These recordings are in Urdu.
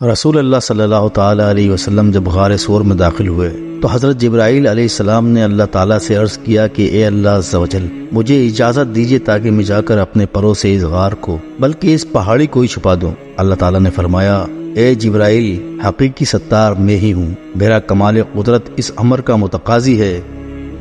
رسول اللہ صلی اللہ تعالیٰ علیہ وسلم جب غار ثور میں داخل ہوئے تو حضرت جبرائیل علیہ السلام نے اللہ تعالیٰ سے عرض کیا کہ اے اللہ عز و جل، مجھے اجازت دیجیے تاکہ میں جا کر اپنے پروں سے اس غار کو بلکہ اس پہاڑی کو ہی چھپا دوں۔ اللہ تعالیٰ نے فرمایا، اے جبرائیل، حقیقی ستار میں ہی ہوں، میرا کمال قدرت اس امر کا متقاضی ہے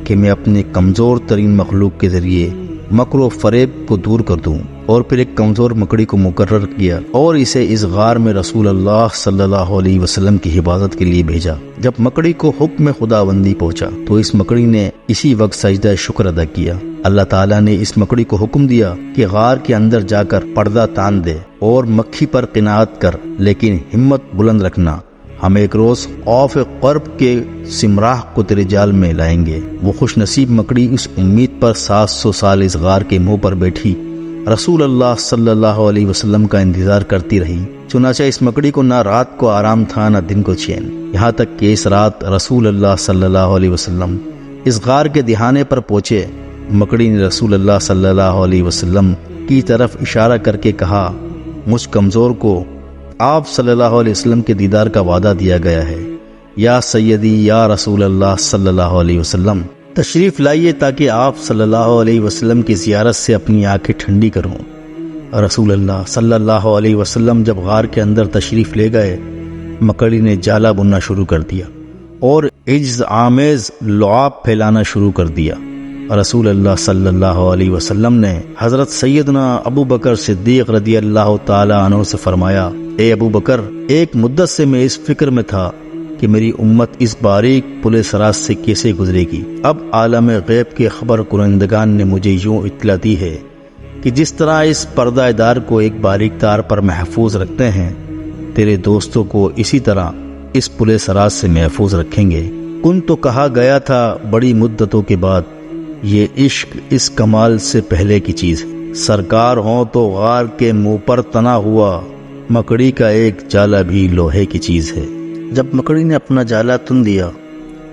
کہ میں اپنے کمزور ترین مخلوق کے ذریعے مکر و فریب کو دور کر دوں۔ اور پھر ایک کمزور مکڑی کو مقرر کیا اور اسے اس غار میں رسول اللہ صلی اللہ علیہ وسلم کی حفاظت کے لیے بھیجا۔ جب مکڑی کو حکم خداوندی پہنچا تو اس مکڑی نے اسی وقت سجدہ شکر ادا کیا۔ اللہ تعالیٰ نے اس مکڑی کو حکم دیا کہ غار کے اندر جا کر پردہ تان دے اور مکھی پر قناعت کر، لیکن ہمت بلند رکھنا، ہم ایک روز خوف قرب کے سمراہ کو تیرے جال میں لائیں گے۔ وہ خوش نصیب مکڑی اس امید پر 700 سال اس غار کے منہ پر بیٹھی رسول اللہ صلی اللہ علیہ وسلم کا انتظار کرتی رہی۔ چنانچہ اس مکڑی کو نہ رات کو آرام تھا نہ دن کو چین، یہاں تک کہ اس رات رسول اللہ صلی اللہ علیہ وسلم اس غار کے دہانے پر پہنچے۔ مکڑی نے رسول اللہ صلی اللہ علیہ وسلم کی طرف اشارہ کر کے کہا، مجھ کمزور کو آپ صلی اللہ علیہ وسلم کے دیدار کا وعدہ دیا گیا ہے، یا سیدی یا رسول اللہ صلی اللہ علیہ وسلم، تشریف لائیے تاکہ آپ صلی اللہ علیہ وسلم کی زیارت سے اپنی آنکھیں ٹھنڈی کروں۔ رسول اللہ صلی اللہ علیہ وسلم جب غار کے اندر تشریف لے گئے، مکڑی نے جالا بننا شروع کر دیا اور عجز آمیز لعاب پھیلانا شروع کر دیا۔ رسول اللہ صلی اللہ علیہ وسلم نے حضرت سیدنا ابو بکر صدیق رضی اللہ تعالی عنہ سے فرمایا، اے ابو بکر، ایک مدت سے میں اس فکر میں تھا کہ میری امت اس باریک پل صراط سے کیسے گزرے گی۔ اب عالم غیب کے خبر کنندگان نے مجھے یوں اطلاع دی ہے کہ جس طرح اس پردہ دار کو ایک باریک تار پر محفوظ رکھتے ہیں، تیرے دوستوں کو اسی طرح اس پل صراط سے محفوظ رکھیں گے۔ کن تو کہا گیا تھا بڑی مدتوں کے بعد، یہ عشق اس کمال سے پہلے کی چیز ہے۔ سرکار ہوں تو غار کے منہ پر تنا ہوا مکڑی کا ایک جالا بھی لوہے کی چیز ہے۔ جب مکڑی نے اپنا جالا تن دیا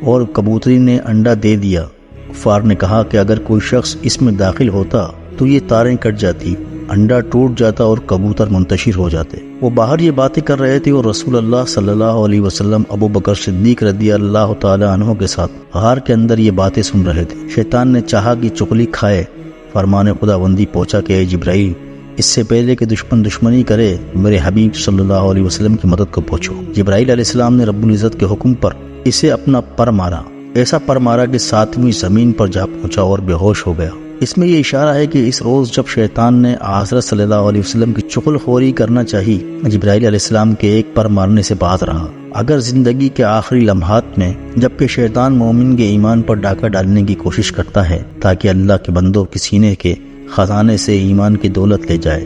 اور کبوتری نے انڈا دے دیا، کفار نے کہا کہ اگر کوئی شخص اس میں داخل ہوتا تو یہ تاریں کٹ جاتی، انڈا ٹوٹ جاتا اور کبوتر منتشر ہو جاتے۔ وہ باہر یہ باتیں کر رہے تھے اور رسول اللہ صلی اللہ علیہ وسلم ابو بکر صدیق رضی اللہ تعالی عنہ کے ساتھ غار کے اندر یہ باتیں سن رہے تھے۔ شیطان نے چاہا کہ چغلی کھائے، فرمان خداوندی پہنچا کہ اے جبرائیل، اس سے پہلے کہ دشمن دشمنی کرے، میرے حبیب صلی اللہ علیہ وسلم کی مدد کو پہنچو۔ جبرائیل علیہ السلام نے رب العزت کے حکم پر اسے اپنا پر مارا، ایسا پر مارا کہ 7ویں زمین پر جا پہنچا اور بے ہوش ہو گیا۔ اس میں یہ اشارہ ہے کہ اس روز جب شیطان نے حضرت صلی اللہ علیہ وسلم کی چغل خوری کرنا چاہی، جبرائیل علیہ السلام کے ایک پر مارنے سے باز رہا۔ اگر زندگی کے آخری لمحات میں جبکہ شیطان مومن کے ایمان پر ڈاکہ ڈالنے کی کوشش کرتا ہے تاکہ اللہ کے بندوں کے سینے کے خزانے سے ایمان کی دولت لے جائے،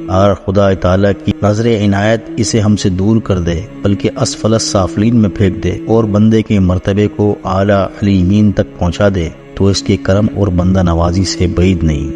اور خدا تعالیٰ کی نظر عنایت اسے ہم سے دور کر دے بلکہ اسفل السافلین میں پھینک دے اور بندے کے مرتبے کو اعلیٰ علیمین تک پہنچا دے، تو اس کے کرم اور بندہ نوازی سے بعید نہیں۔